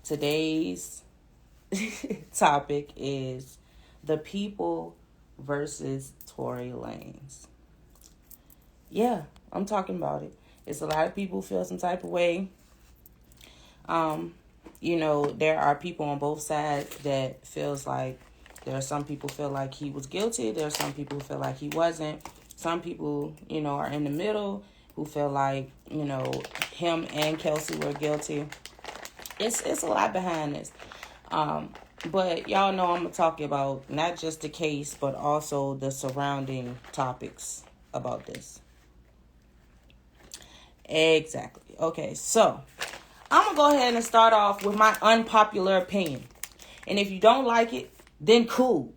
Today's topic is the people versus Tory Lanez. Yeah, I'm talking about it. It's a lot of people feel some type of way. Um, there are people on both sides that feels like there are some people feel like he was guilty. There are some people who feel like he wasn't. Some people, are in the middle who feel like, him and Kelsey were guilty. It's a lot behind this. But y'all know I'm gonna talk about not just the case, but also the surrounding topics about this. Exactly. Okay, so I'm gonna go ahead and start off with my unpopular opinion. And if you don't like it, then cool.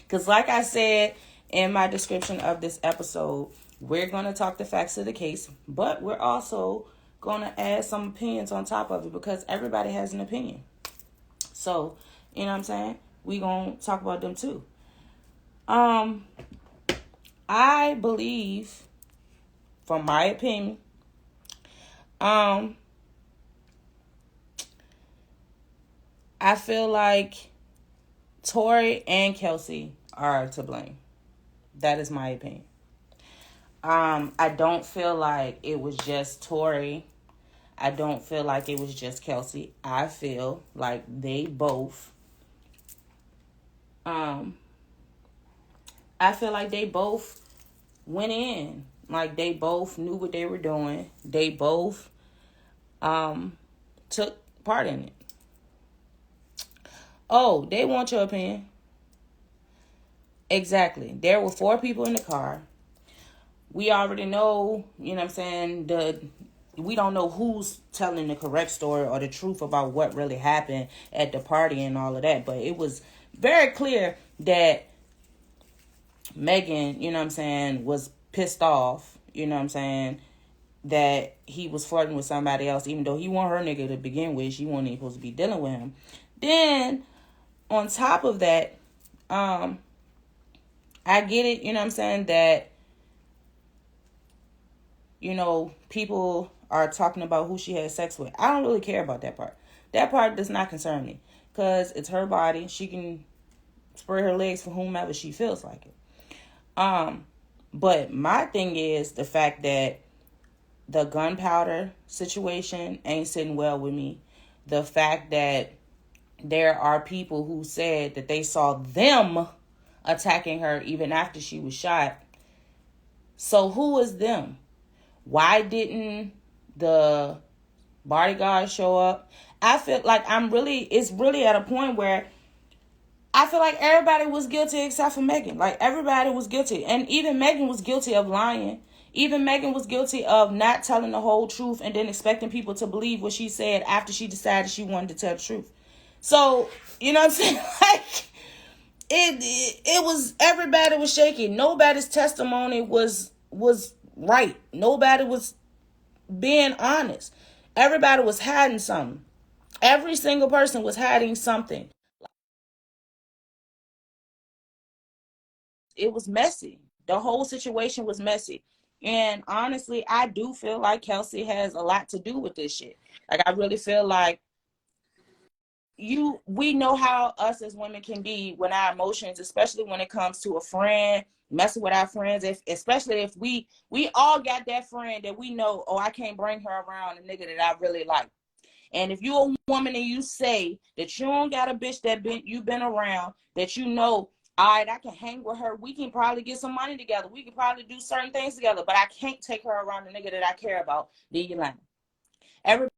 Because like I said in my description of this episode, we're gonna talk the facts of the case, but we're also gonna add some opinions on top of it because everybody has an opinion. So, you know what I'm saying? We gonna talk about them too. I believe, from my opinion, I feel like Tory and Kelsey are to blame. That is my opinion. I don't feel like it was just Tory. I don't feel like it was just Kelsey. I feel like they both I feel like they both went in. Like they both knew what they were doing. They both took part in it. Oh, they want your opinion. Exactly. There were 4 people in the car. We already know, you know what I'm saying, we don't know who's telling the correct story or the truth about what really happened at the party and all of that. But it was very clear that Megan, you know what I'm saying, was pissed off, you know what I'm saying, that he was flirting with somebody else, even though he wasn't her nigga to begin with. She wasn't even supposed to be dealing with him. Then, on top of that, I get it, you know what I'm saying, that, people are talking about who she had sex with. I don't really care about that part. That part does not concern me because it's her body. She can spread her legs for whomever she feels like it. But my thing is the fact that the gunpowder situation ain't sitting well with me. The fact that there are people who said that they saw them attacking her even after she was shot. So who is them? Why didn't the bodyguard show up? I feel like it's really at a point where I feel like everybody was guilty except for Megan. Like, everybody was guilty. And even Megan was guilty of lying. Even Megan was guilty of not telling the whole truth and then expecting people to believe what she said after she decided she wanted to tell the truth. So, you know what I'm saying? Like, it was, everybody was shaking. Nobody's testimony was right. Nobody was being honest. Everybody was hiding something. Every single person was hiding something. It was messy. The whole situation was messy. And honestly, I do feel like Kelsey has a lot to do with this shit. Like, I really feel like we know how us as women can be when our emotions, especially when it comes to a friend, messing with our friends, especially if we all got that friend that we know, oh, I can't bring her around a nigga that I really like. And if you're a woman and you say that you don't got a bitch that you've been around, that you know, all right, I can hang with her. We can probably get some money together. We can probably do certain things together, but I can't take her around the nigga that I care about. Then you lying. Everybody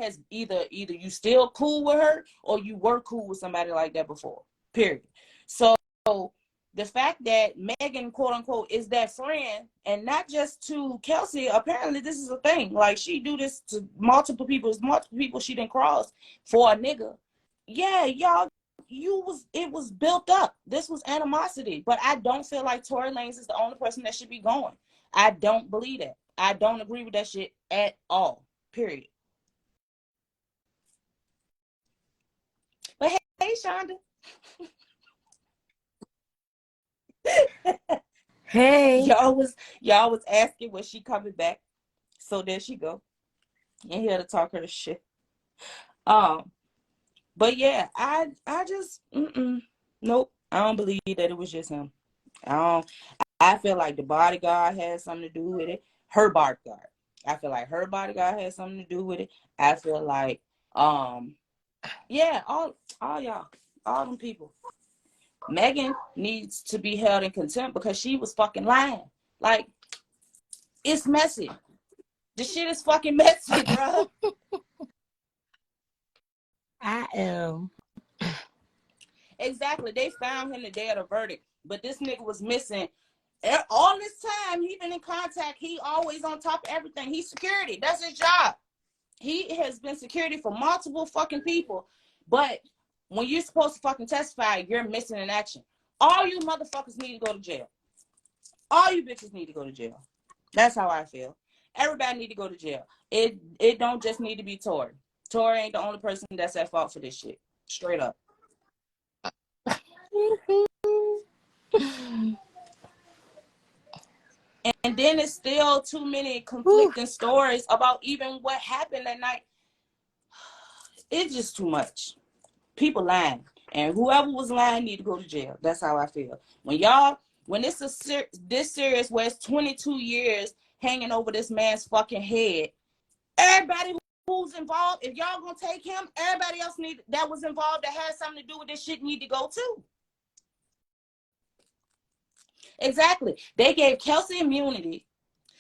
has either you still cool with her or you were cool with somebody like that before. Period. So the fact that Megan, quote unquote, is that friend, and not just to Kelsey, apparently this is a thing. Like, she do this to multiple people. It's multiple people she didn't cross for a nigga. Yeah, y'all, it was built up. This was animosity. But I don't feel like Tory Lanez is the only person that should be going. I don't believe that. I don't agree with that shit at all. Period. But hey, Shonda. Hey, y'all was asking when she coming back. So there she go. And here to talk her shit. But yeah, I just nope. I don't believe that it was just him. I don't. I feel like the bodyguard had something to do with it. Her bodyguard. I feel like her bodyguard had something to do with it. I feel like yeah, all y'all, all them people. Megan needs to be held in contempt because she was fucking lying. Like, it's messy. The shit is fucking messy, bro. I am. Exactly. They found him the day of the verdict, but this nigga was missing. All this time, he been in contact. He always on top of everything. He's security. That's his job. He has been security for multiple fucking people. But when you're supposed to fucking testify, you're missing in action. All you motherfuckers need to go to jail. All you bitches need to go to jail. That's how I feel. Everybody need to go to jail. It don't just need to be Tori. Tori ain't the only person that's at fault for this shit. Straight up. And then it's still too many conflicting stories about even what happened that night. It's just too much. People lying. And whoever was lying need to go to jail. That's how I feel. When it's this serious where it's 22 years hanging over this man's fucking head, everybody who's involved, if y'all gonna take him, everybody else that was involved that has something to do with this shit need to go too. Exactly. They gave Kelsey immunity.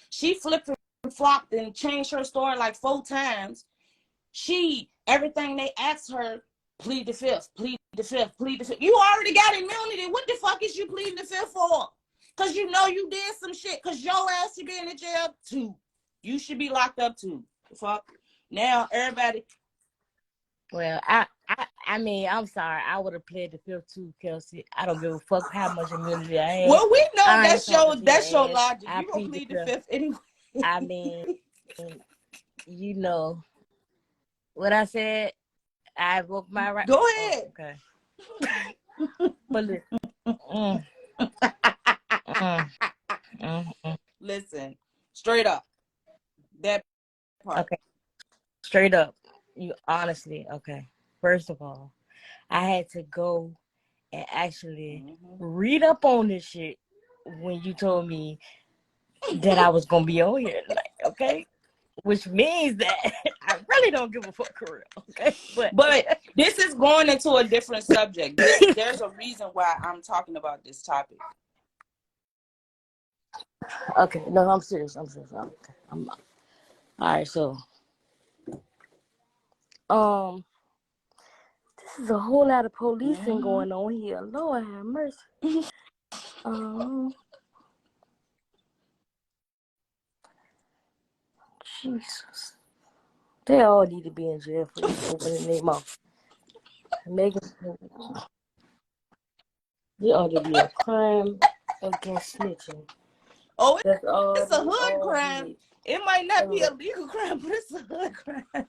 She flipped and flopped and changed her story like 4 times. Everything they asked her, plead the fifth, plead the fifth, plead the fifth. You already got immunity. What the fuck is you pleading the fifth for? Because you know you did some shit. Because your ass should be in the jail too. You should be locked up too. The fuck? Now everybody. Well, I mean, I'm sorry. I would have played the fifth too, Kelsey. I don't give a fuck how much immunity I have. Well, we know that's your logic. I You gonna plead the fifth anyway. I mean, you know what I said. I broke my right. Go ahead. Oh, okay. But listen, straight up. That part. Okay. Straight up. You honestly, okay. First of all, I had to go and actually read up on this shit when you told me that I was gonna be on here tonight, okay? Which means that I really don't give a fuck for real, okay? But this is going into a different subject. There's a reason why I'm talking about this topic. Okay, no, I'm serious. Okay. All right, so this is a whole lot of policing going on here. Lord have mercy. Jesus. They all need to be in jail for opening their mouth. Megan, there ought to be a crime against snitching. Oh, it's a hood crime. It might not be a legal crime, but it's a hood crime.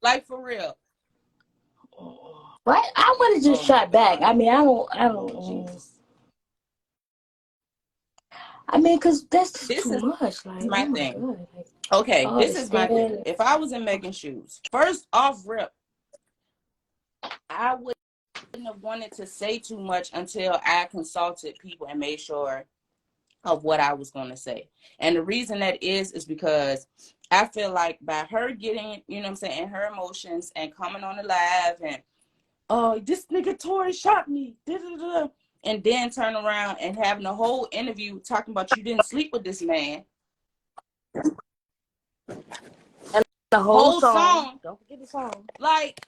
Like, for real. Right? I would have just shot back. I mean, I don't. I mean, because that's just too much. Like, my thing. Okay, this is my thing. If I was in Megan's shoes, first off rip, I wouldn't have wanted to say too much until I consulted people and made sure of what I was going to say. And the reason that is because I feel like by her getting, you know what I'm saying, in her emotions and coming on the live and, oh, this nigga Tori shot me, and then turn around and having a whole interview talking about you didn't sleep with this man. And the whole song. Don't forget the song. Like,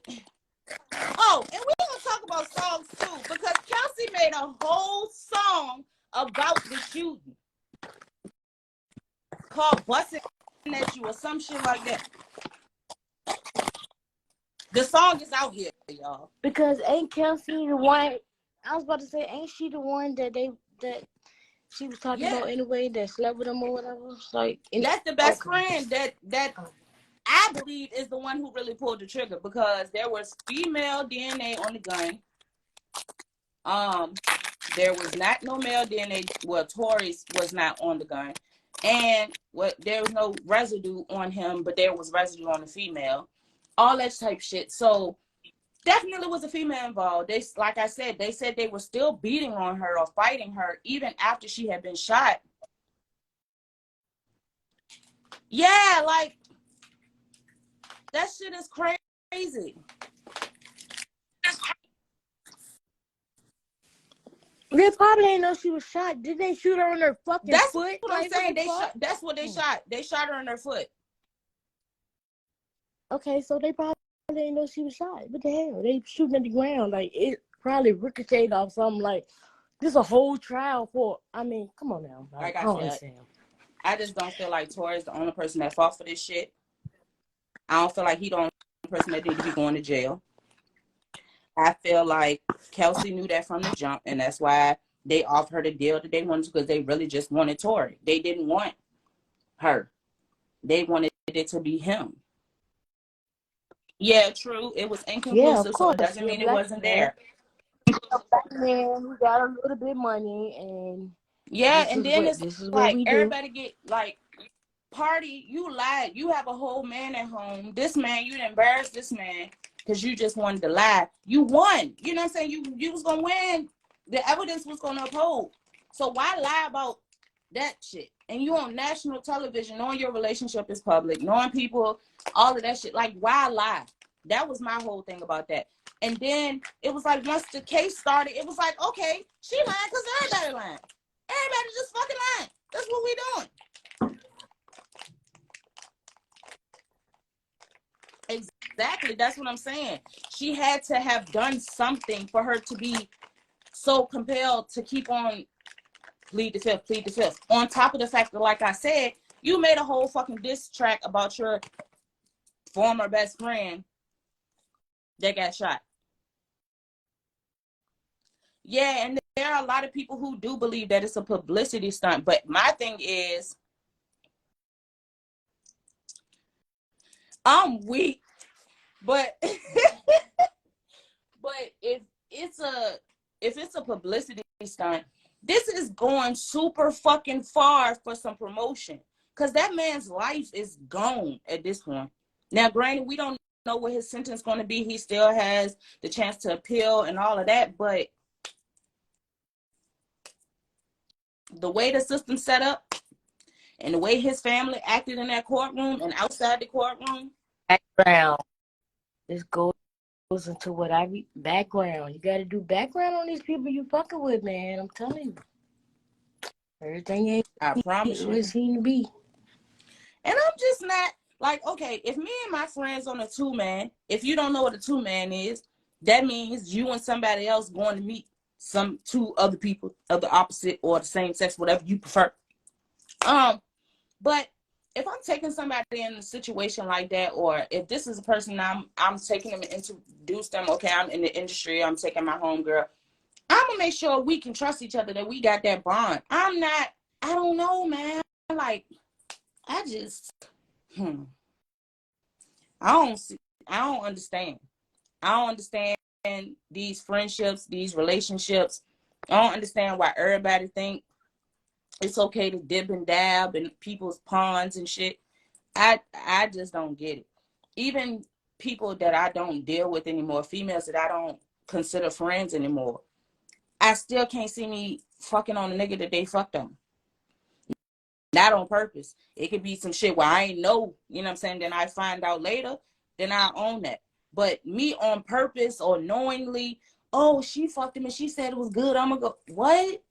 oh, and we're going to talk about songs too, because Kelsey made a whole song about the shooting called Busting At You or some shit like that. The song is out here, y'all. Because ain't Kelsey the one, I was about to say, ain't she the one that she was talking about anyway, that slept with him or whatever? Like, that's the best friend that I believe is the one who really pulled the trigger, because there was female DNA on the gun. There was not no male DNA. Well, Tori's was not on the gun. And there was no residue on him, but there was residue on the female. All that type shit. So definitely was a female involved. They, like I said, they said they were still beating on her or fighting her even after she had been shot. Yeah, like that shit is crazy. They probably didn't know she was shot. Did they shoot her on her fucking That's foot? what I'm Like, saying. what the They fuck? shot. That's what they shot. They shot her in her foot. Okay, so they probably didn't know she was shot. What the hell? They shooting at the ground. Like, it probably ricocheted off something. Like, this a whole trial for, I mean, come on now. Like I I don't said, understand. I just don't feel like Tory is the only person that fought for this shit. I don't feel like he the only person that need to be going to jail. I feel like Kelsey knew that from the jump, and that's why they offered her the deal that they wanted, because they really just wanted Tory. They didn't want her. They wanted it to be him. Yeah, true. It was Yeah, of inconclusive, so it course. doesn't You're a mean it black wasn't man. there. A black man who got a little bit of money, and Yeah, and then it's this is what like we do. everybody get like, party, you lied. You have a whole man at home. This man, you embarrassed this man because you just wanted to lie. You won. You know what I'm saying? You was gonna win. The evidence was gonna uphold. So why lie about that shit? And you on national television, knowing your relationship is public, knowing people, all of that shit. Like, why lie? That was my whole thing about that. And then it was like, once the case started, it was like, okay, she lying because everybody lying. Everybody just fucking lying. That's what we doing. Exactly. That's what I'm saying. She had to have done something for her to be so compelled to keep on plead the fifth, plead the fifth. On top of the fact that, like I said, you made a whole fucking diss track about your former best friend that got shot. Yeah, and there are a lot of people who do believe that it's a publicity stunt. But my thing is, I'm weak. But but if it's a publicity stunt, this is going super fucking far for some promotion, because that man's life is gone at this point. Now, granted, we don't know what his sentence is going to be. He still has the chance to appeal and all of that, but the way the system's set up and the way his family acted in that courtroom and outside the courtroom. Background. This goes into what I read. Background. You got to do background on these people you fucking with, man. I'm telling you. Everything ain't I promise what it you. seems to be. And I'm just not like, okay, if me and my friends on a 2-man, if you don't know what a 2-man is, that means you and somebody else going to meet some 2 other people of the opposite or the same sex, whatever you prefer. But if I'm taking somebody in a situation like that, or if this is a person I'm taking them and introduce them, okay, I'm in the industry, I'm taking my homegirl, I'm gonna make sure we can trust each other, that we got that bond. I don't know, man. Like, I just, I don't see, I don't understand. I don't understand these friendships, these relationships. I don't understand why everybody think it's okay to dip and dab in people's ponds and shit. I just don't get it. Even people that I don't deal with anymore, females that I don't consider friends anymore, I still can't see me fucking on a nigga that they fucked on. Not on purpose. It could be some shit where I ain't know, you know what I'm saying? Then I find out later, then I own that. But me on purpose or knowingly, oh, she fucked him and she said it was good, I'm gonna go, what?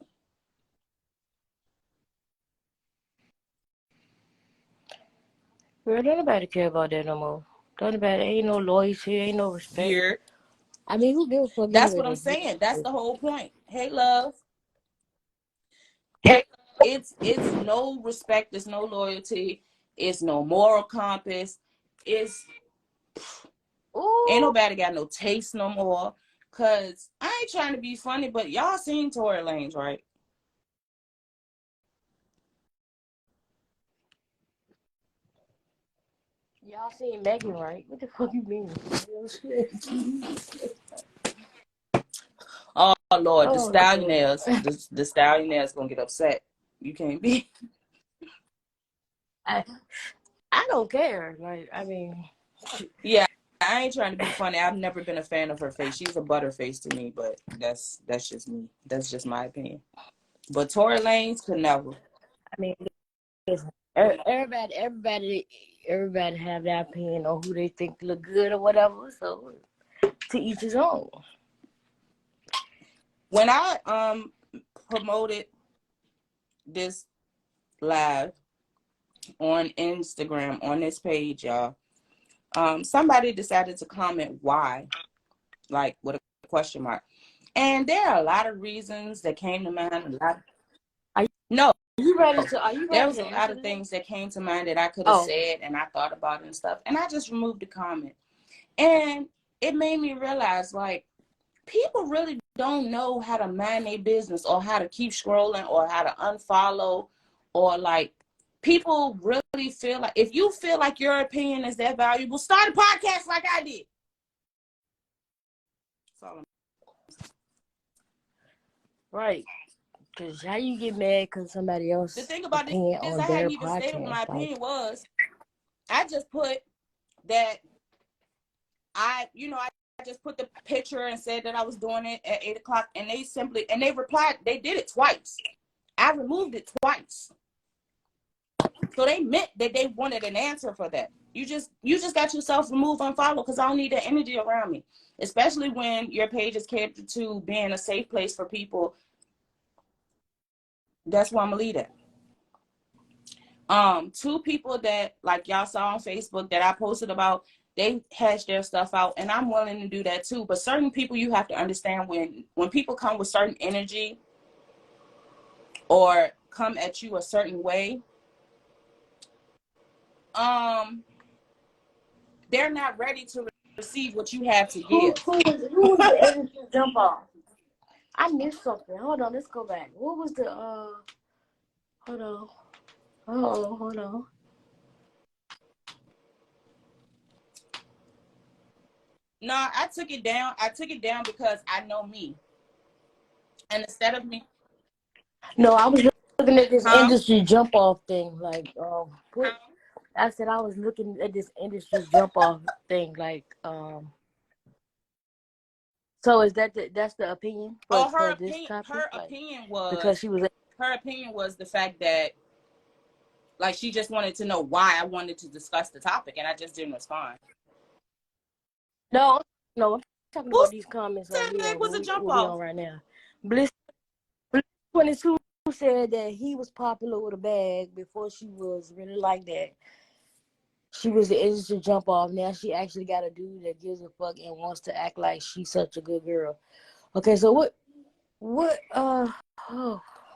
Girl, don't nobody care about that no more. Don't nobody, ain't no loyalty, ain't no respect. Weird. I mean, who gives a fuck That's anyway, what I'm though? saying. That's the whole point. Hey, love. Hey. It's no respect, it's no loyalty, it's no moral compass. It's ain't Ooh. nobody got no taste no more. Cause I ain't trying to be funny, but y'all seen Tory Lanez, right? Y'all seen Megan, right? What the fuck you mean? Oh Lord, the Oh, Lord. stallionaires, the stallionaires gonna get upset. You can't be. I don't care. Like, I mean, yeah, I ain't trying to be funny. I've never been a fan of her face. She's a butterface to me, but that's just me. That's just my opinion. But Tory Lanez could never. I mean, everybody have their opinion on who they think look good or whatever. So to each his own. When I promoted this live on Instagram on this page, y'all, somebody decided to comment why, like with a question mark. And there are a lot of reasons that came to mind. No. Are you ready There was a to lot of things that came to mind that I could have said and I thought about and stuff. And I just removed the comment. And it made me realize, like, people really don't know how to mind their business or how to keep scrolling or how to unfollow, or like, people really feel like, if you feel like your opinion is that valuable, start a podcast like I did. Right. Because how you get mad because somebody else the thing about opinion this, on I their hadn't even podcast, stated what my opinion like, was. I just put that I just put the picture and said that I was doing it at 8 o'clock, and they replied, they did it twice. I removed it twice. So they meant that they wanted an answer for that. You just got yourself removed, unfollow, because I don't need that energy around me. Especially when your page is catered to being a safe place for people. That's where I'm gonna leave it. Two people that, like, y'all saw on Facebook that I posted about, they hash their stuff out, and I'm willing to do that too. But certain people, you have to understand, when people come with certain energy or come at you a certain way, they're not ready to receive what you have to give. Who was the energy jump off? I missed something. Hold on, let's go back. What was the hold on. Oh, hold on. No, I took it down. I took it down because I know me. And instead of me. No, I was looking at this industry jump off thing. Like, I said I was looking at this industry jump off thing. Like, so is that's the opinion for this topic? Her opinion was, because she was. Her opinion was the fact that, like, she just wanted to know why I wanted to discuss the topic, and I just didn't respond. No, I'm talking about these comments on here. Was a jump off. We on right now. Bliss 22 said that he was popular with a bag before she was really like that. She was the industry jump off. Now she actually got a dude that gives a fuck and wants to act like she's such a good girl. Okay, so what oh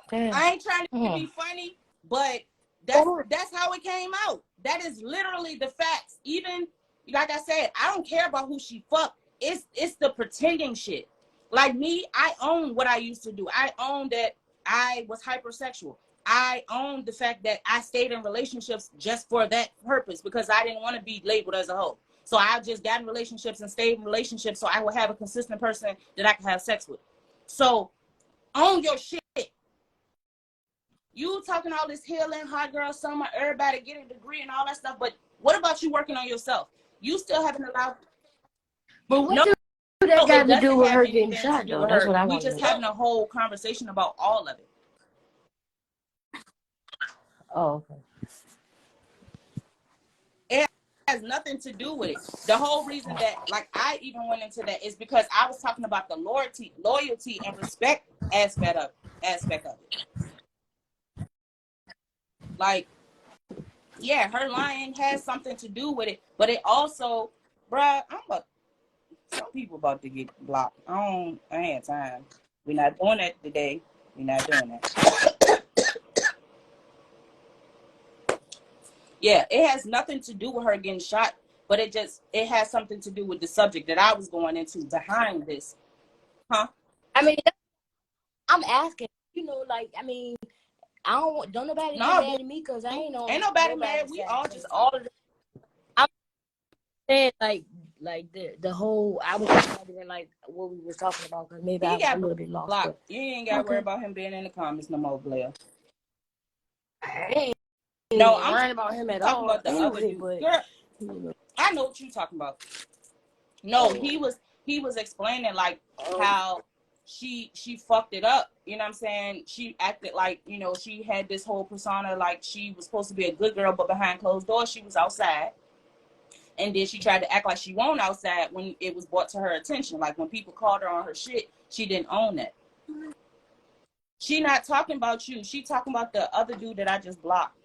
damn. I ain't trying to be funny, but that's how it came out. That is literally the facts. Even, like I said, I don't care about who she fucked. It's the pretending shit. Like me, I own what I used to do. I own that I was hypersexual. I own the fact that I stayed in relationships just for that purpose, because I didn't want to be labeled as a hoe. So I just got in relationships and stayed in relationships so I would have a consistent person that I could have sex with. So own your shit. You talking all this healing, hot girl summer, everybody get a degree and all that stuff, but what about you working on yourself? You still haven't allowed. But what do that got to do with her getting shot, though? That's what I want to know. We just having a whole conversation about all of it. Oh, okay. It has nothing to do with it. The whole reason that, like, I even went into that is because I was talking about the loyalty and respect aspect of it. Like, yeah, her lying has something to do with it, but it also, bruh, some people about to get blocked. I ain't time. We're not doing that today. We're not doing that. Yeah, it has nothing to do with her getting shot, but it has something to do with the subject that I was going into behind this. Huh? I mean, I'm asking, like, I mean, don't nobody get mad at me because I ain't nobody mad. We all just all of it. I'm saying, like the whole, I was wondering, like, what we was talking about, because maybe I was a little bit lost. But you ain't got to worry about him being in the comments no more, Blair. I No, I'm worrying about him at talking all. about the Anyway, other dude. but Girl, you know. I know what you're talking about. No, he was explaining like how she fucked it up. You know what I'm saying? She acted like, you know, she had this whole persona like she was supposed to be a good girl, but behind closed doors she was outside. And then she tried to act like she won't outside when it was brought to her attention. Like when people called her on her shit, she didn't own that. She not talking about you. She talking about the other dude that I just blocked.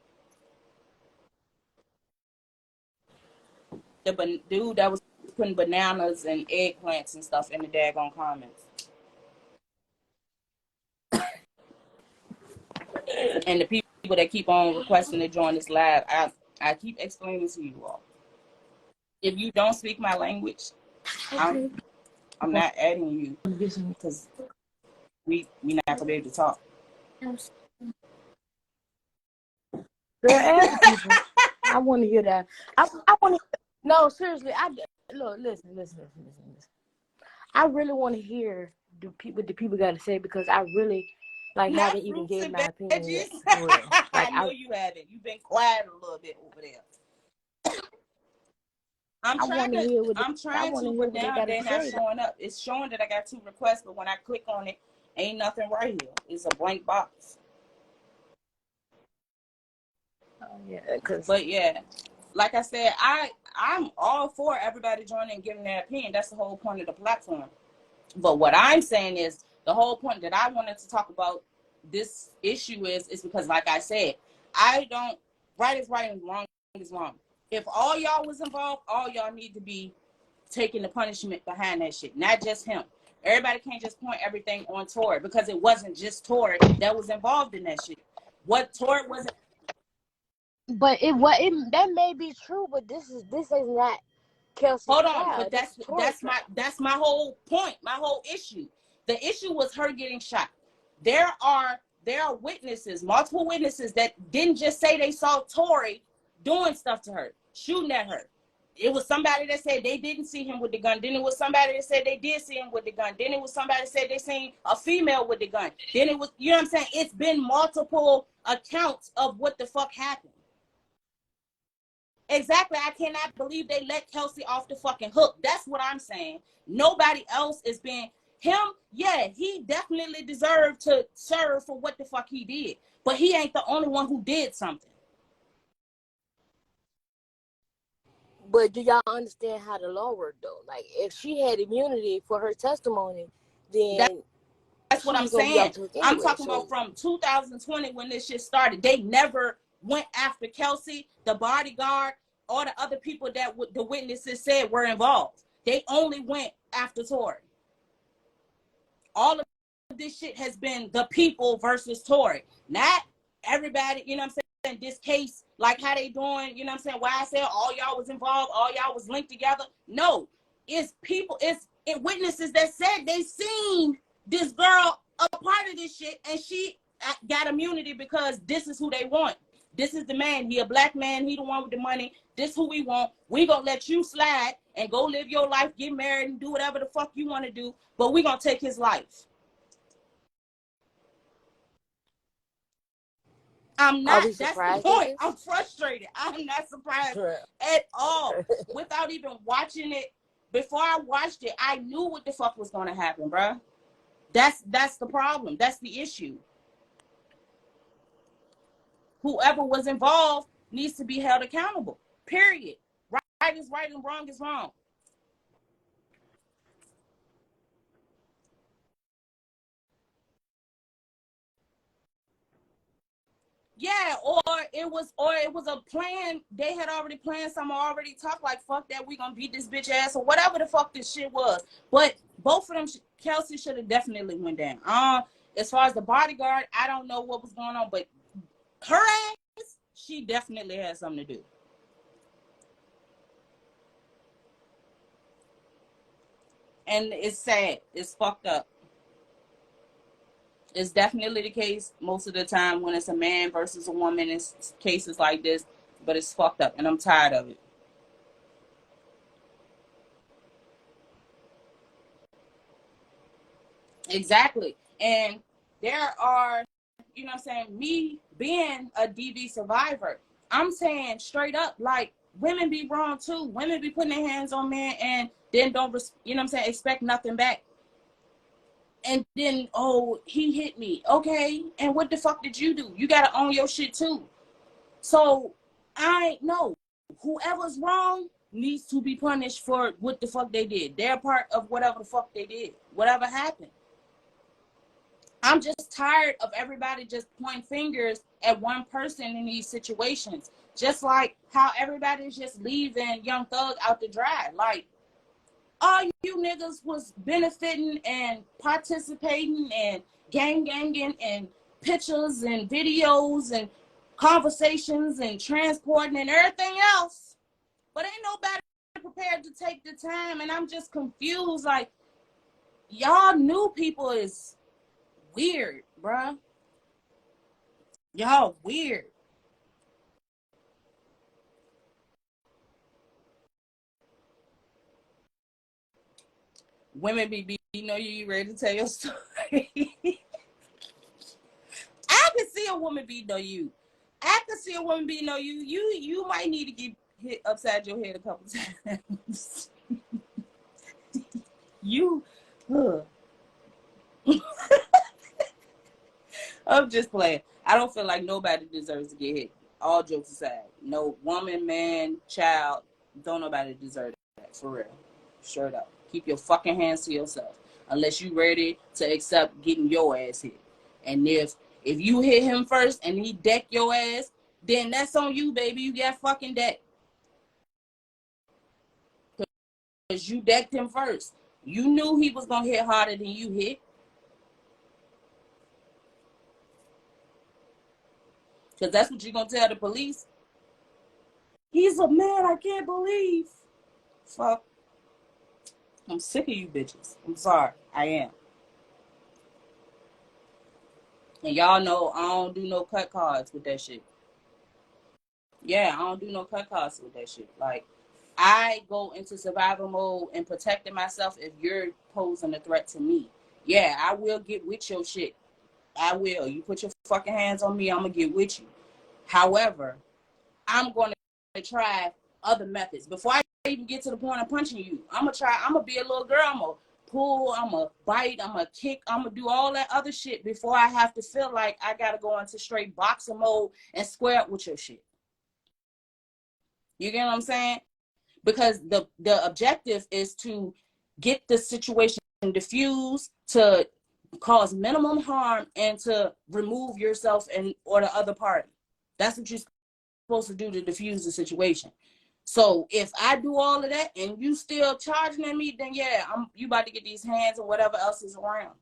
The dude that was putting bananas and eggplants and stuff in the daggone comments. And the people that keep on requesting to join this live, I keep explaining to you all. If you don't speak my language, I'm not adding you because we not gonna be able to talk. Girl, ask the people. I want to hear that. I want to. No, seriously. Look. Listen. I really want to hear what the people got to say because I really haven't even gave my opinion yet. For real. I know you haven't. You've been quiet a little bit over there. I'm trying to, but now they're not showing up. It's showing that I got 2 requests, but when I click on it, ain't nothing right here. It's a blank box. Yeah, but yeah, like I said, I'm all for everybody joining and giving their opinion. That's the whole point of the platform. But what I'm saying is the whole point that I wanted to talk about this issue is because, like I said, I don't right is right and wrong is wrong. If all y'all was involved, all y'all need to be taking the punishment behind that shit, not just him. Everybody can't just point everything on Tori because it wasn't just Tori that was involved in that shit. What Tori wasn't. But that may be true, but this is not Kelsey's Hold on, child. but that's my whole point, my whole issue. The issue was her getting shot. There are witnesses, multiple witnesses that didn't just say they saw Tori doing stuff to her, shooting at her. It was somebody that said they didn't see him with the gun. Then it was somebody that said they did see him with the gun. Then it was somebody that said they seen a female with the gun. Then it was, you know what I'm saying? It's been multiple accounts of what the fuck happened. Exactly. I cannot believe they let Kelsey off the fucking hook. That's what I'm saying. Nobody else is being him. Yeah, he definitely deserved to serve for what the fuck he did. But he ain't the only one who did something. But do y'all understand how the law worked though? Like if she had immunity for her testimony, then that's what I'm saying. I'm talking about from 2020 when this shit started. They never went after Kelsey, the bodyguard, or the other people that the witnesses said were involved. They only went after Tori. All of this shit has been the people versus Tori, not everybody. You know what I'm saying? This case, like how they doing. You know what I'm saying? Why I said all y'all was involved, all y'all was linked together. No, it's people. It's witnesses that said they seen this girl a part of this shit, and she got immunity because this is who they want. This is the man. He a black man. He the one with the money. This who we want. We gonna let you slide and go live your life, get married, and do whatever the fuck you want to do. But we gonna take his life. I'm not. That's the point. I'm frustrated. I'm not surprised at all. Without even watching it, before I watched it, I knew what the fuck was gonna happen, bro. That's the problem. That's the issue. Whoever was involved needs to be held accountable. Period. Right is right and wrong is wrong. Yeah, or it was a plan. They had already planned something, already talked like fuck that, we gonna beat this bitch ass or whatever the fuck this shit was. But both of them, Kelsey should have definitely went down. As far as the bodyguard, I don't know what was going on, but her ass, she definitely had something to do. And it's sad. It's fucked up. It's definitely the case most of the time when it's a man versus a woman in cases like this, but it's fucked up and I'm tired of it. Exactly. And there are, you know what I'm saying, me being a DV survivor, I'm saying straight up, like, women be wrong too. Women be putting their hands on men and then don't, you know what I'm saying, expect nothing back. And then, oh, he hit me. Okay, and what the fuck did you do? You gotta own your shit too. So I know whoever's wrong needs to be punished for what the fuck they did. They're part of whatever the fuck they did, whatever happened. I'm just tired of everybody just pointing fingers at one person in these situations. Just like how everybody's just leaving Young Thug out to dry. Like, all you niggas was benefiting and participating and ganging and pictures and videos and conversations and transporting and everything else. But ain't nobody prepared to take the time. And I'm just confused. Like, y'all new people is weird, bruh. Y'all weird. Women be you know you ready to tell your story. I can see a woman beating on you. I can see a woman beating on you. You might need to get hit upside your head a couple times. You, I'm just playing. I don't feel like nobody deserves to get hit. All jokes aside, no woman, man, child, don't nobody deserve that, for real. Straight up. Keep your fucking hands to yourself unless you ready to accept getting your ass hit. And if you hit him first and he deck your ass, then that's on you, baby. You got fucking decked. Because you decked him first. You knew he was going to hit harder than you hit. Because that's what you're going to tell the police. He's a man I can't believe. Fuck. I'm sick of you bitches. I'm sorry. I am. And y'all know I don't do no cut cards with that shit. Yeah, I don't do no cut cards with that shit. Like, I go into survival mode and protecting myself if you're posing a threat to me. Yeah, I will get with your shit. I will. You put your fucking hands on me, I'm going to get with you. However, I'm going to try other methods. Before I even get to the point of punching you, I'm going to be a little girl. I'm going to pull, I'm going to bite, I'm going to kick, I'm going to do all that other shit before I have to feel like I got to go into straight boxing mode and square up with your shit. You get what I'm saying? Because the objective is to get the situation diffused, to cause minimum harm, and to remove yourself and or the other party. That's what you're supposed to do to diffuse the situation. So if I do all of that and you still charging at me, then yeah, you about to get these hands or whatever else is around.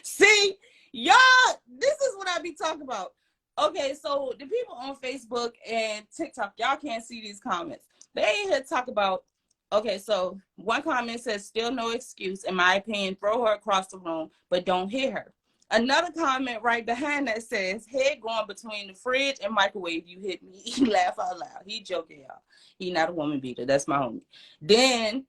See, y'all, this is what I be talking about. Okay, so the people on Facebook and TikTok, y'all can't see these comments. They ain't here to talk about. Okay, so one comment says, still no excuse, in my opinion, throw her across the room, but don't hit her. Another comment right behind that says, head going between the fridge and microwave, you hit me. He laugh out loud. He joking, y'all. He not a woman beater. That's my homie. Then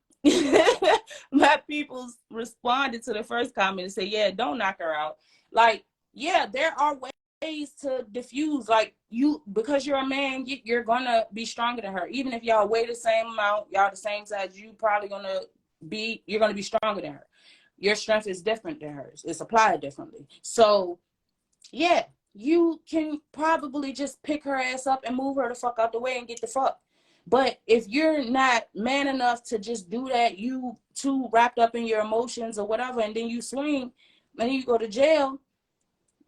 my people responded to the first comment and said, yeah, don't knock her out. Like, yeah, there are ways to diffuse. Like, you, because you're a man, you're gonna be stronger than her. Even if y'all weigh the same amount, y'all the same size, you're gonna be stronger than her. Your strength is different than hers. It's applied differently. So yeah, you can probably just pick her ass up and move her the fuck out the way and get the fuck. But if you're not man enough to just do that, you too wrapped up in your emotions or whatever, and then you swing and you go to jail,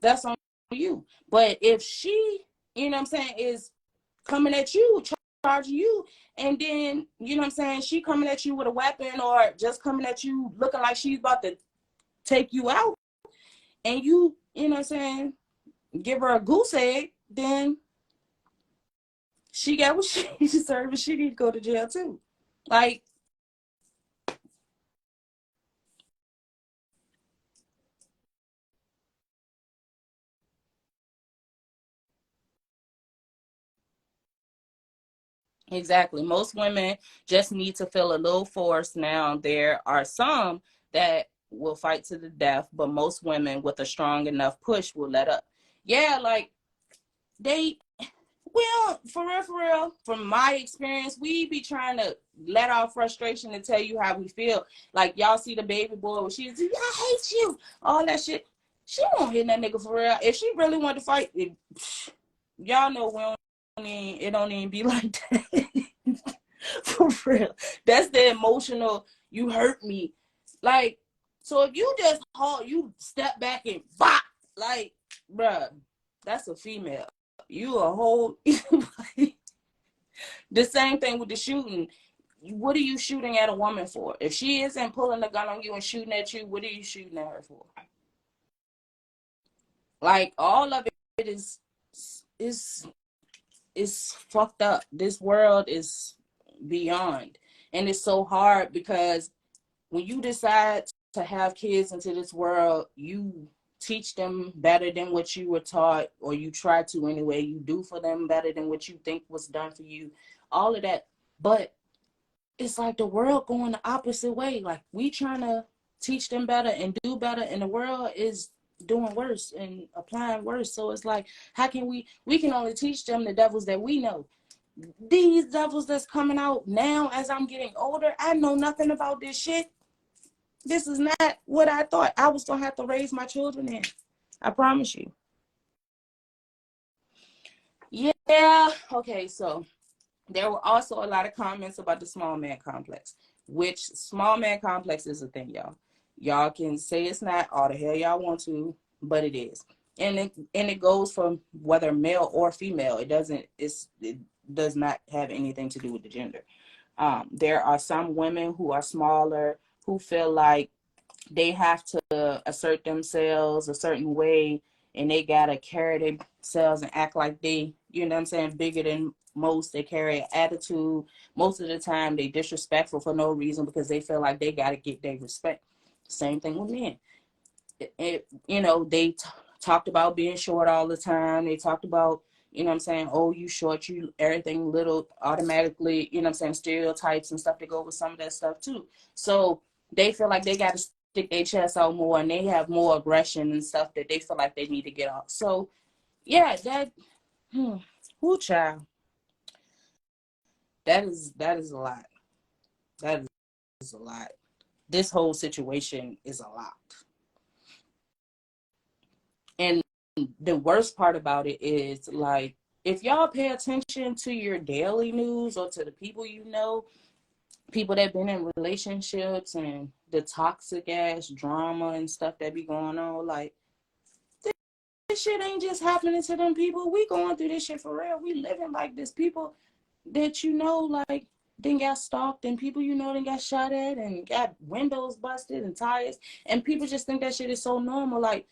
that's on you. But if she, you know what I'm saying, is coming at you, charging you, and then, you know what I'm saying, she coming at you with a weapon or just coming at you looking like she's about to take you out, and you know what I'm saying, give her a goose egg, then she got what she deserves, and she need to go to jail too. Like, Exactly. Most women just need to feel a little force. Now, there are some that will fight to the death, but most women with a strong enough push will let up. Yeah, like they, well, for real, from my experience, we be trying to let out frustration and tell you how we feel. Like, y'all see the baby boy when she's, I hate you, all that shit. She won't hit that nigga for real. If she really wanted to fight, y'all know it don't even be like that. For real. That's the emotional, you hurt me. Like, so if you just you step back and bop, like, bruh, that's a female. You a whole the same thing with the shooting. What are you shooting at a woman for? If she isn't pulling the gun on you and shooting at you, what are you shooting at her for? Like, all of it is is fucked up. This world is beyond. And it's so hard because when you decide to have kids into this world, you teach them better than what you were taught, or you try to anyway. You do for them better than what you think was done for you, all of that. But it's like the world going the opposite way. Like, we trying to teach them better and do better, and the world is doing worse and applying worse. So it's like, how can we can only teach them the devils that we know. These devils that's coming out now as I'm getting older, I know nothing about this shit. This is not what I thought I was gonna have to raise my children in. I promise you. Yeah. Okay, so there were also a lot of comments about the small man complex, which small man complex is a thing, y'all. Y'all can say it's not all the hell y'all want to, but it is. And it goes from whether male or female. It does not have anything to do with the gender. There are some women who are smaller who feel like they have to assert themselves a certain way, and they gotta carry themselves and act like they, you know what I'm saying, bigger than most. They carry an attitude. Most of the time they disrespectful for no reason because they feel like they gotta get their respect. Same thing with men. They talked about being short all the time. They talked about, you know what I'm saying, oh, you short, you everything little, automatically, you know what I'm saying, stereotypes and stuff that go with some of that stuff too. So they feel like they got to stick their chest out more, and they have more aggression and stuff that they feel like they need to get off. So yeah, who child, that is a lot. That is a lot. This whole situation is a lot. And the worst part about it is, like, if y'all pay attention to your daily news or to the people you know, people that been in relationships and the toxic ass drama and stuff that be going on, like, this shit ain't just happening to them people. We going through this shit for real. We living like this. People that like, then got stalked, and people then got shot at and got windows busted and tires, and people just think that shit is so normal. Like,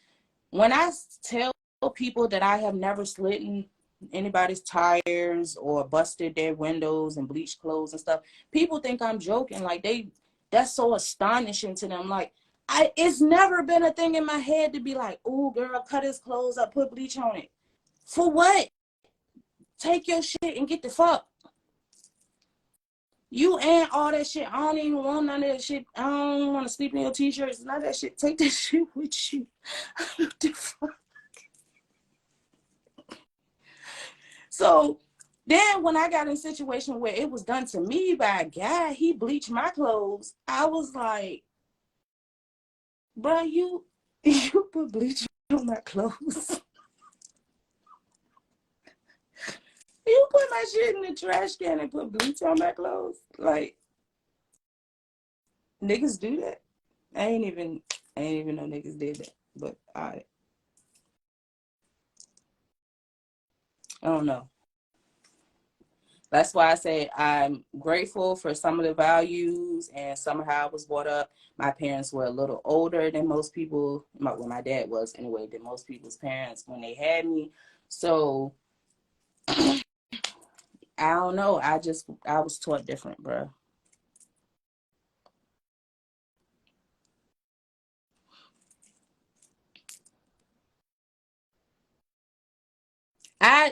when I tell people that I have never slitten anybody's tires or busted their windows and bleached clothes and stuff, people think I'm joking. Like, that's so astonishing to them. Like, it's never been a thing in my head to be like, oh, girl, cut his clothes up, put bleach on it. For what? Take your shit and get the fuck. You and all that shit. I don't even want none of that shit. I don't want to sleep in your t-shirts. None of that shit. Take that shit with you. The fuck? So then when I got in a situation where it was done to me by a guy, he bleached my clothes, I was like, bro, you put bleach on my clothes. You put my shit in the trash can and put bleach on my clothes. Like, niggas do that. I ain't even know niggas did that. But I don't know. That's why I say I'm grateful for some of the values and some of how I was brought up. My parents were a little older than most people, well, my dad was anyway, than most people's parents when they had me. So I don't know. I was taught different, bro.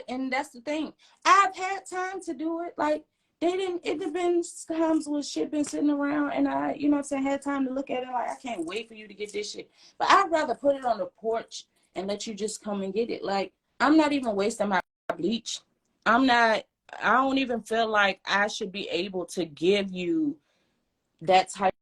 And that's the thing. I've had time to do it. Like, it have been times where shit been sitting around and I, you know what I'm saying, had time to look at it like, I can't wait for you to get this shit. But I'd rather put it on the porch and let you just come and get it. Like, I'm not even wasting my bleach. I don't even feel like I should be able to give you that type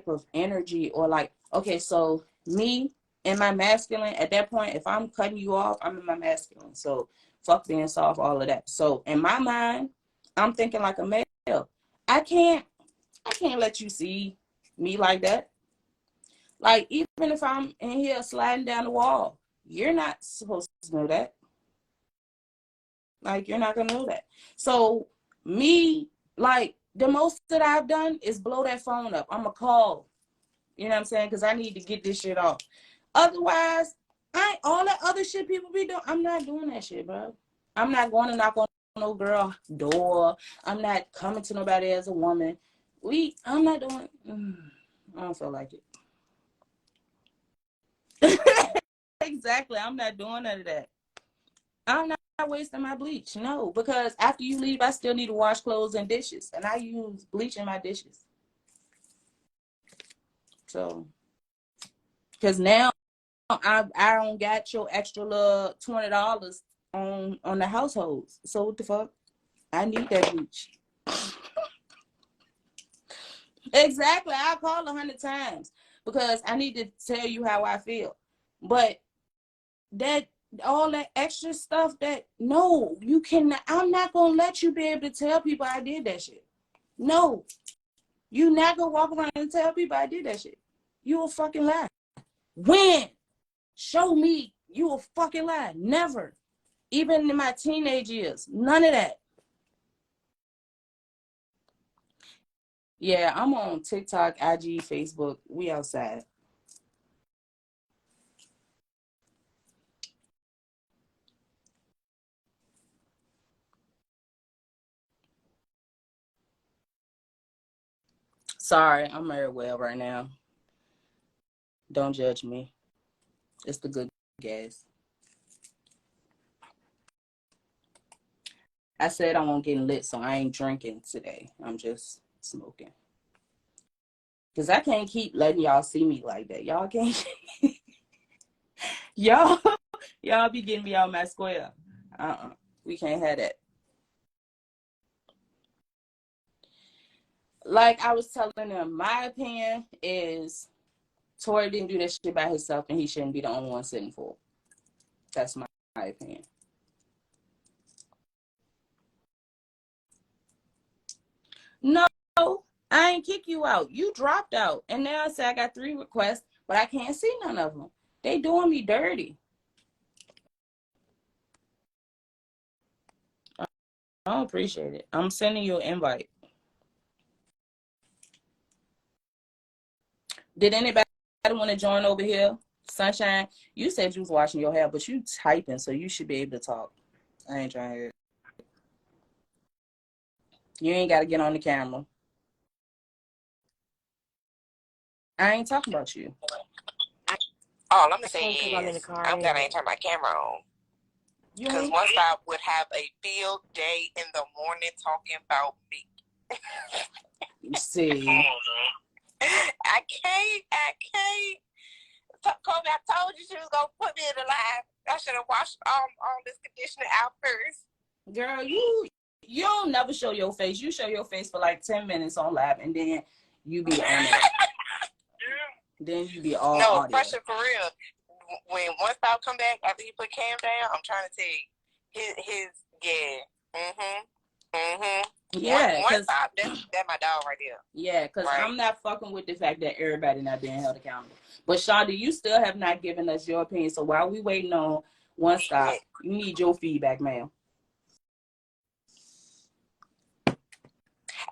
of energy or like, okay, so me and my masculine, at that point, if I'm cutting you off, I'm in my masculine. So fuck being soft, all of that. So in my mind, I'm thinking like a male. I can't let you see me like that. Like, even if I'm in here sliding down the wall, you're not supposed to know that. Like, you're not gonna know that. So me, like, the most that I've done is blow that phone up. I'm a call. You know what I'm saying? Because I need to get this shit off. Otherwise, all that other shit people be doing, I'm not doing that shit, bro. I'm not going to knock on no girl door. I'm not coming to nobody as a woman. I'm not doing. I don't feel like it. Exactly. I'm not doing none of that. I'm not wasting my bleach. No, because after you leave, I still need to wash clothes and dishes, and I use bleach in my dishes. So, because now I don't got your extra little $20 on the households. So what the fuck? I need that bleach. Exactly. I'll call 100 times because I need to tell you how I feel. But that all that extra stuff that no, you cannot. I'm not gonna let you be able to tell people I did that shit. No, you not gonna walk around and tell people I did that shit. You a fucking lie. When? Show me you a fucking lie. Never. Even in my teenage years, none of that. Yeah, I'm on TikTok, IG, Facebook. We outside. Sorry, I'm very well right now. Don't judge me. It's the good gas. I said I won't get lit, so I ain't drinking today. I'm just smoking. Because I can't keep letting y'all see me like that. Y'all can't. y'all, y'all be getting me out my square. We can't have that. Like I was telling them, my opinion is Tori didn't do that shit by himself, and he shouldn't be the only one sitting for it. That's my opinion. No, I ain't kick you out. You dropped out. And now I say I got 3 requests, but I can't see none of them. They doing me dirty. I don't appreciate it. I'm sending you an invite. Did anybody want to join over here? Sunshine, you said you was washing your hair, but you typing, so you should be able to talk. I ain't trying to hear it. You ain't got to get on the camera. I ain't talking about you. All I'm gonna say is, I'm glad I ain't turned my camera on. Because once I would have a field day in the morning talking about me. See. I can't. Kobe, I told you she was gonna put me in the live. I should have washed all this conditioner out first. Girl, you don't never show your face. You show your face for like 10 minutes on live, and then you be on it. Then you be all no audio. pressure for real. When once I come back after he put Cam down, I'm trying to tell you, his yeah. One stop, that's my dog right there. Yeah, because right? I'm not fucking with the fact that everybody not being held accountable. But Shonda, you still have not given us your opinion. So while we waiting on One Stop, you need your feedback, ma'am.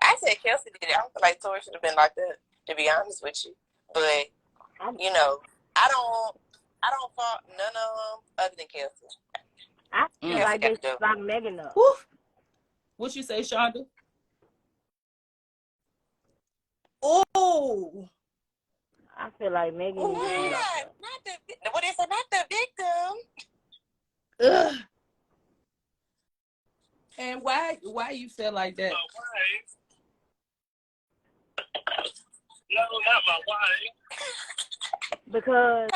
I said Kelsey did it. I don't feel like Tori should have been like that, to be honest with you. But you know, I don't fault none of them other than Kelsey. I feel like they stopped Megan up. What you say, Shonda? Oh, I feel like Megan. What they said, not the victim. Ugh. And Why you feel like that? My wife. No, not my wife. Because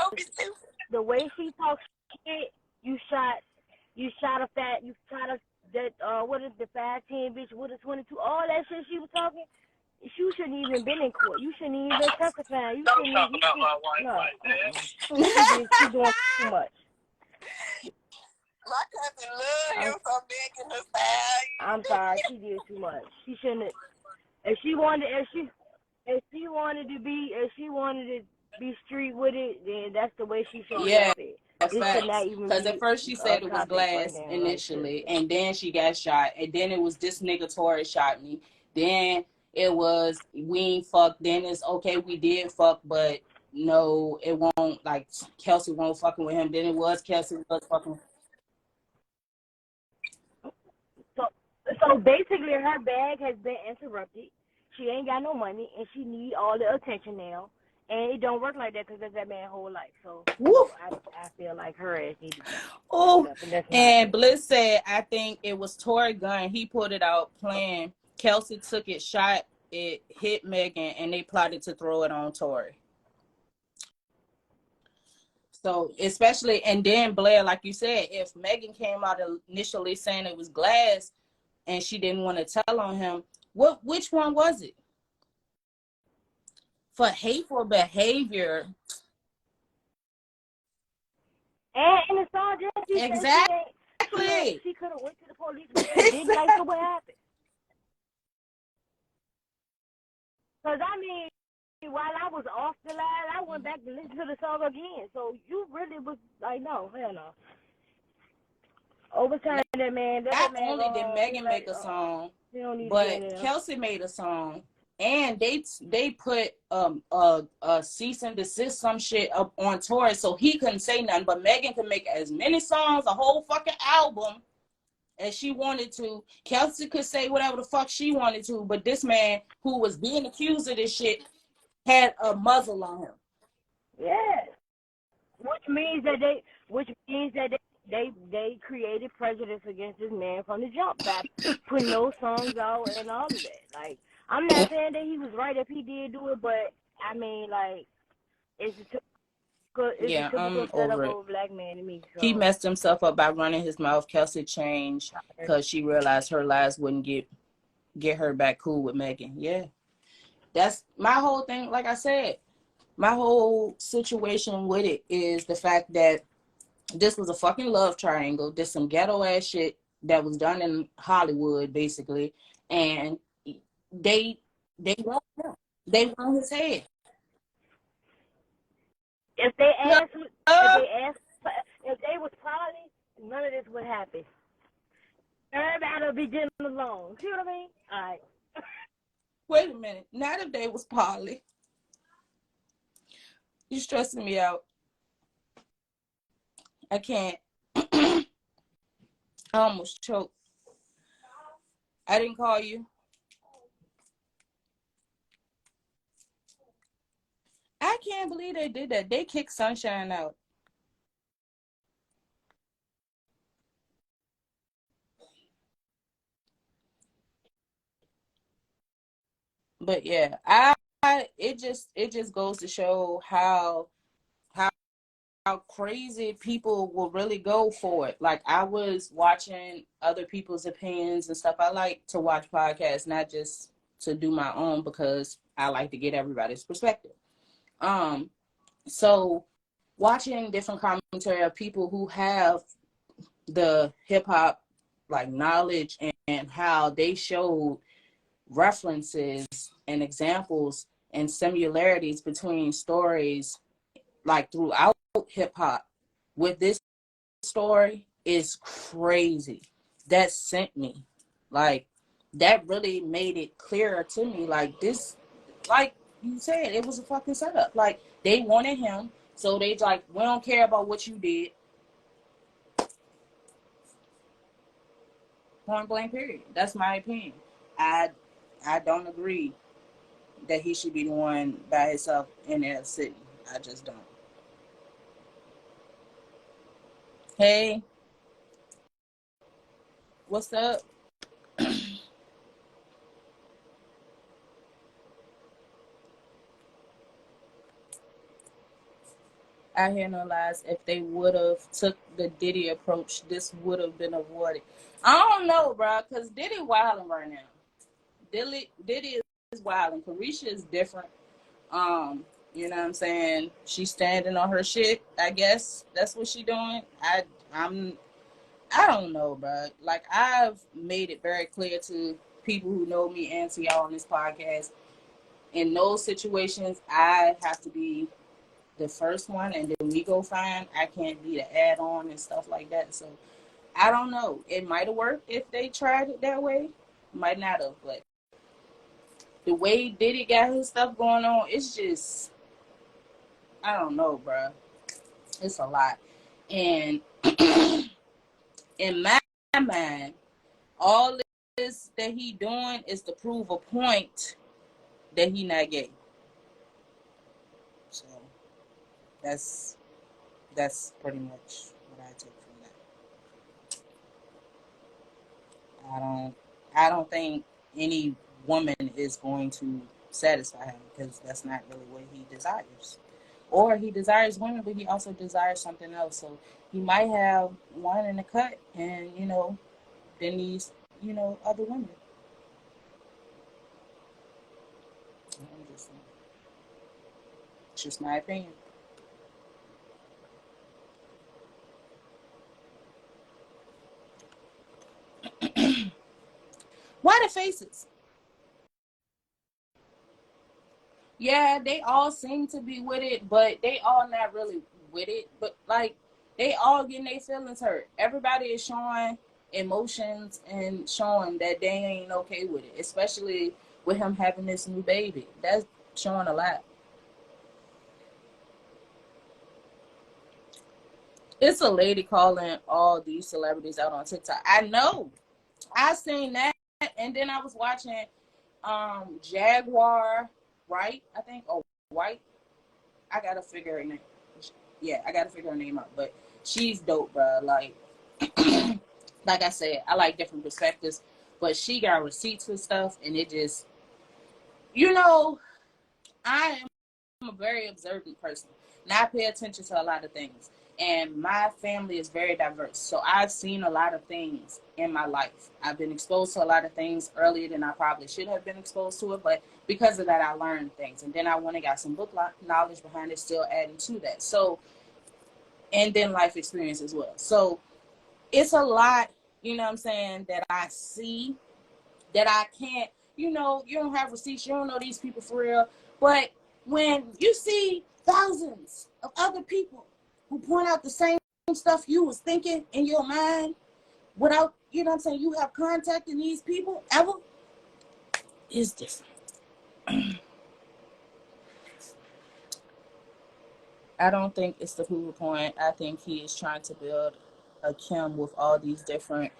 the way she talks shit, you shot what is the 5'10" bitch, what is 22, all that shit she was talking. You shouldn't even been in court. You shouldn't even been testifying. Don't talk about my wife like that. She's doing too much. My cousin love him so big in her style. I'm sorry, she did too much. She shouldn't. If she wanted to be street with it, then that's the way she should have it. Because at first she said it was Glass initially, and then she got shot, and then it was this nigga Tory shot me. Then it was we ain't fuck. Then it's okay, we did fuck, but no, it won't. Like Kelsey won't fucking with him. Then it was Kelsey was fucking. So basically, her bag has been interrupted. She ain't got no money, and she need all the attention now. And it don't work like that because that's that man's whole life. So I feel like her ass needs to be. Oh, and Bliss said, I think it was Tory gun. He pulled it out playing. Kelsey took it, shot it, hit Megan, and they plotted to throw it on Tory. So especially, and then Blair, like you said, if Megan came out initially saying it was Glass and she didn't want to tell on him, which one was it? For hateful behavior. And the sergeant, exactly. She could have went to the police, but she didn't like the what happened. Because, I mean, while I was off the line, I went back to listen to the song again. So you really was like, no, hell no. Overtime, that man. Not only did Megan make a song, but Kelsey made a song. And they put a cease and desist some shit up on Tory so he couldn't say nothing. But Megan could make as many songs, a whole fucking album, as she wanted to. Kelsey could say whatever the fuck she wanted to, but this man who was being accused of this shit had a muzzle on him. Yeah, which means that they created prejudice against this man from the jump by putting those songs out and all of that. Like, I'm not saying that he was right if he did do it, but I mean, like, it's a typical setup of a black man to me. So. He messed himself up by running his mouth. Kelsey changed because she realized her lies wouldn't get her back cool with Megan. Yeah, that's my whole thing. Like I said, my whole situation with it is the fact that this was a fucking love triangle. There's some ghetto ass shit that was done in Hollywood, basically, and they want him. They want his head. If they was poly, none of this would happen. Everybody would be getting along. See what I mean? All right. Wait a minute. Not if they was poly. You stressing me out. I can't. I almost choked. I didn't call you. I can't believe they did that. They kicked Sunshine out. But yeah, it just goes to show how crazy people will really go for it. Like, I was watching other people's opinions and stuff. I like to watch podcasts, not just to do my own, because I like to get everybody's perspective. So watching different commentary of people who have the hip hop like knowledge and how they showed references and examples and similarities between stories like throughout hip hop with this story is crazy. That sent me. Like, that really made it clearer to me. Like, this, like you said, it was a fucking setup. Like, they wanted him, so they like, we don't care about what you did. Point blank period. That's my opinion. I don't agree that he should be the one by himself in there sitting. I just don't. Hey, what's up? I hear no lies. If they would have took the Diddy approach, this would have been avoided. I don't know, bro, because Diddy wilding right now. Diddy is wilding. Carisha is different. You know what I'm saying? She's standing on her shit. I guess that's what she doing. I'm I don't know, bro. Like, I've made it very clear to people who know me and to y'all on this podcast. In those situations, I have to be the first one, and then we go find. I can't be the add-on and stuff like that. So I don't know. It might have worked if they tried it that way. Might not have, but the way Diddy got his stuff going on, it's just, I don't know, bro. It's a lot, and in my mind, all this that he doing is to prove a point that he not gay. So that's pretty much what I take from that. I don't think any woman is going to satisfy him, because that's not really what he desires. Or he desires women, but he also desires something else. So he might have one in the cut, and then these other women. It's just my opinion. Why the faces? Yeah, they all seem to be with it, but they all not really with it. But like, they all getting their feelings hurt. Everybody is showing emotions and showing that they ain't okay with it, especially with him having this new baby. That's showing a lot. It's a lady calling all these celebrities out on TikTok. I know. I seen that, and then I was watching Jaguar, right? I think, White. I gotta figure her name. Yeah, I gotta figure her name out. But she's dope, bro. Like, like I said, I like different perspectives. But she got receipts and stuff, and it just, I am a very observant person, and I pay attention to a lot of things. And my family is very diverse, so I've seen a lot of things in my life. I've been exposed to a lot of things earlier than I probably should have been exposed to it, but because of that, I learned things. And then I went and got some book knowledge behind it, still adding to that. So, and then life experience as well. So it's a lot, you know what I'm saying, that I see that I can't, you don't have receipts, you don't know these people for real. But when you see thousands of other people who point out the same stuff you was thinking in your mind without, you know what I'm saying, you have contact in these people ever, is different. I don't think it's the proof point. I think he is trying to build a Kim with all these different,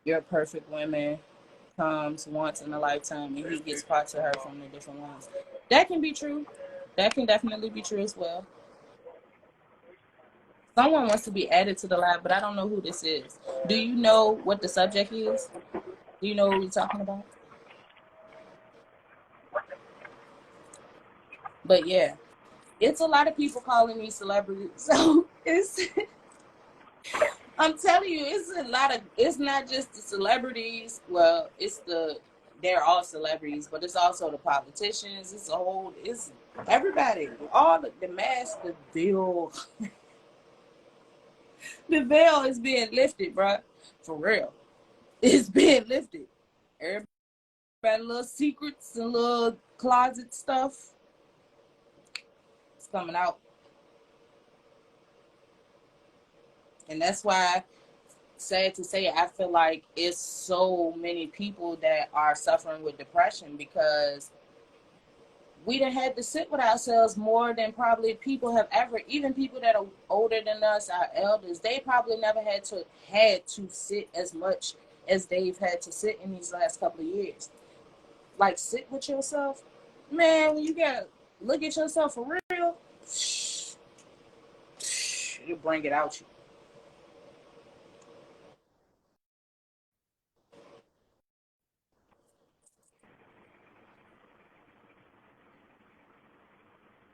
you're perfect women, comes once in a lifetime, and he gets parts of her from the different ones. That can be true. That can definitely be true as well. Someone wants to be added to the lab, but I don't know who this is. Do you know what the subject is? Do you know what we're talking about? But yeah, it's a lot of people calling me celebrities. So I'm telling you, it's a lot of, it's not just the celebrities. Well, they're all celebrities, but it's also the politicians. It's everybody. All the mask, the veil, the veil is being lifted, bro. For real. It's being lifted. Everybody, little secrets and little closet stuff, it's coming out. And that's why, sad to say, I feel like it's so many people that are suffering with depression, because we done had to sit with ourselves more than probably people have ever, even people that are older than us, our elders, they probably never had to sit as much as they've had to sit in these last couple of years. Like, sit with yourself. Man, when you gotta look at yourself for real, it'll bring it out you.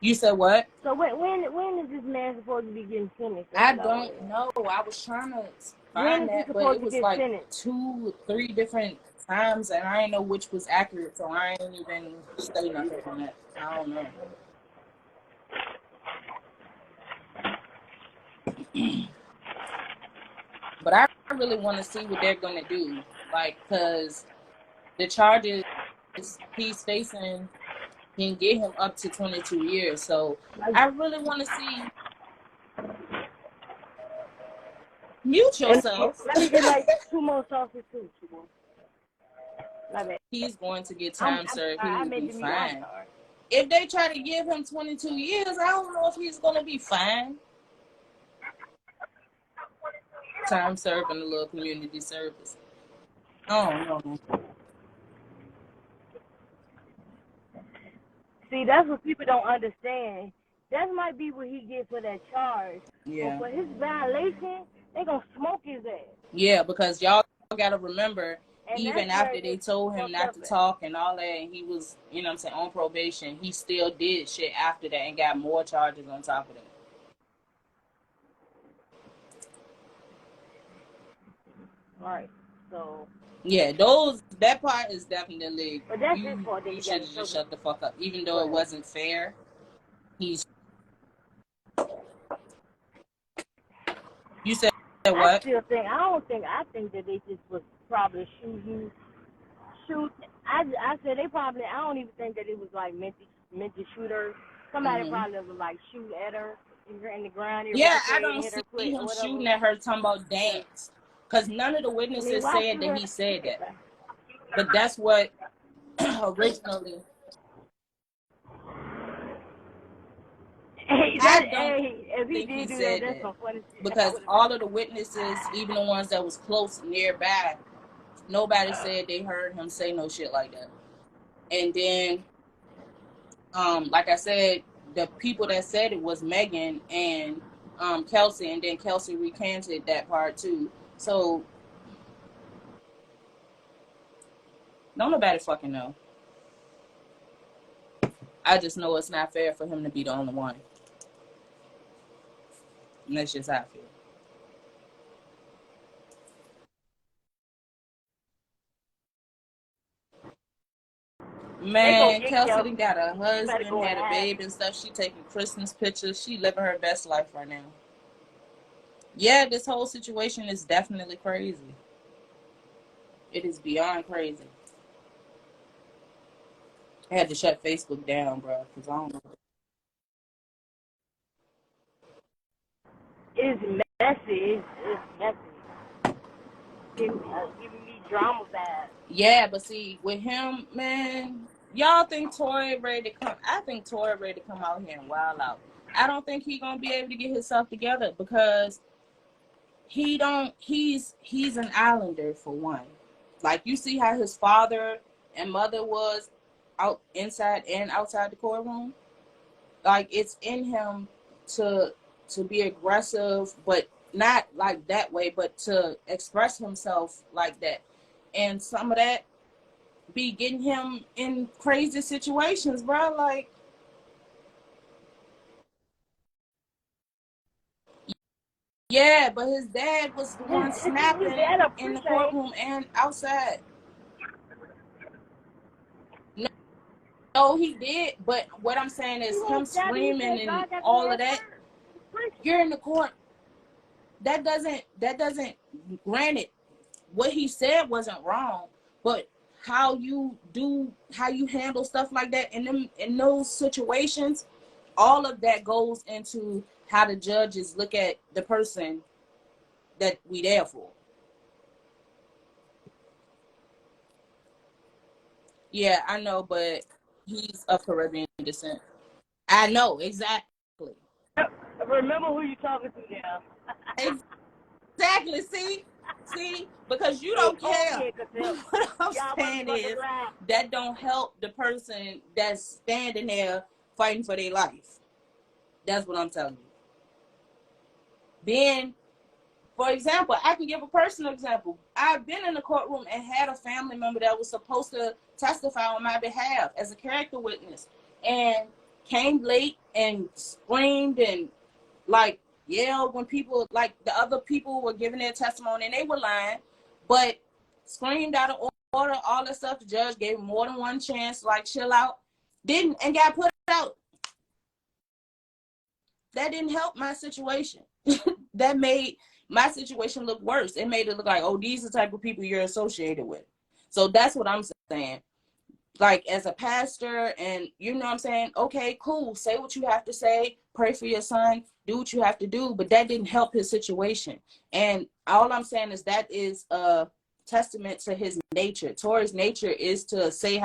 You said what? So when is this man supposed to be getting sentenced? I don't know. I was trying to find that, but it was like 2, 3 different times, and I didn't know which was accurate, so I ain't even say nothing on that. I don't know. But I really want to see what they're gonna do, like, cause the charges he's facing can get him up to 22 years. So I really want to see. Mute yourself. Let me get like 2 more sauces too. He's going to get time served. He will be fine. Sorry. If they try to give him 22 years, I don't know if he's going to be fine. Time served in a little community service. I don't know. See, that's what people don't understand. That might be what he gets for that charge. Yeah. But for his violation, they gonna smoke his ass. Yeah, because y'all gotta remember, and even after they told him not to talk and all that, and he was, you know what I'm saying, on probation, he still did shit after that and got more charges on top of that. Right. So. Yeah, that part is definitely. But that's his fault. You should have just shut the fuck up, even though it wasn't fair. You said what? I think that they just was probably shoot. I said they probably. I don't even think that it was like meant to shoot her. Somebody probably was like shoot at her in the ground. Yeah, I don't see him shooting at her talking about dance, because none of the witnesses said that he said that. But that's what originally. If he did do that, that's some funny shit. Because all of the witnesses, even the ones that was close nearby, nobody said they heard him say no shit like that. And then, like I said, the people that said it was Megan and Kelsey, and then Kelsey recanted that part too. So don't nobody fucking know. I just know it's not fair for him to be the only one. And that's just how I feel. Man, Kelsey got a husband, had a baby and stuff. She taking Christmas pictures. She living her best life right now. Yeah, this whole situation is definitely crazy. It is beyond crazy. I had to shut Facebook down, bro, because I don't know. It's messy. It's messy. Giving me drama bad. Yeah, but see, with him, man, y'all think Tory ready to come? I think Tory ready to come out here and wild out. I don't think he gonna be able to get himself together, because he's an islander for one. Like, you see how his father and mother was out inside and outside the courtroom. Like, it's in him to be aggressive, but not like that way, but to express himself like that. And some of that be getting him in crazy situations, bro. Like, yeah, but his dad was the one snapping in the courtroom and outside. No, he did. But what I'm saying is him screaming and all of that. You're in the court. That doesn't. Granted, what he said wasn't wrong, but how you handle stuff like that in those situations, all of that goes into how the judges look at the person that we there for. Yeah, I know, but he's of Caribbean descent. I know, exactly. Remember who you talking to now. Exactly, see, because you don't care. What I'm saying is that don't help the person that's standing there fighting for their life. That's what I'm telling you. Then, for example, I can give a personal example. I've been in the courtroom and had a family member that was supposed to testify on my behalf as a character witness. And came late and screamed and like yelled when people, like the other people were giving their testimony and they were lying, but screamed out of order, all that stuff. The judge gave him more than one chance, like chill out, didn't, and got put out. That didn't help my situation. That made my situation look worse. It made it look like, oh, these are the type of people you're associated with. So that's what I'm saying. Like, as a pastor, and you know what I'm saying, okay, cool, say what you have to say, pray for your son, do what you have to do, but that didn't help his situation. And all I'm saying is that is a testament to his nature. Tory's nature is to say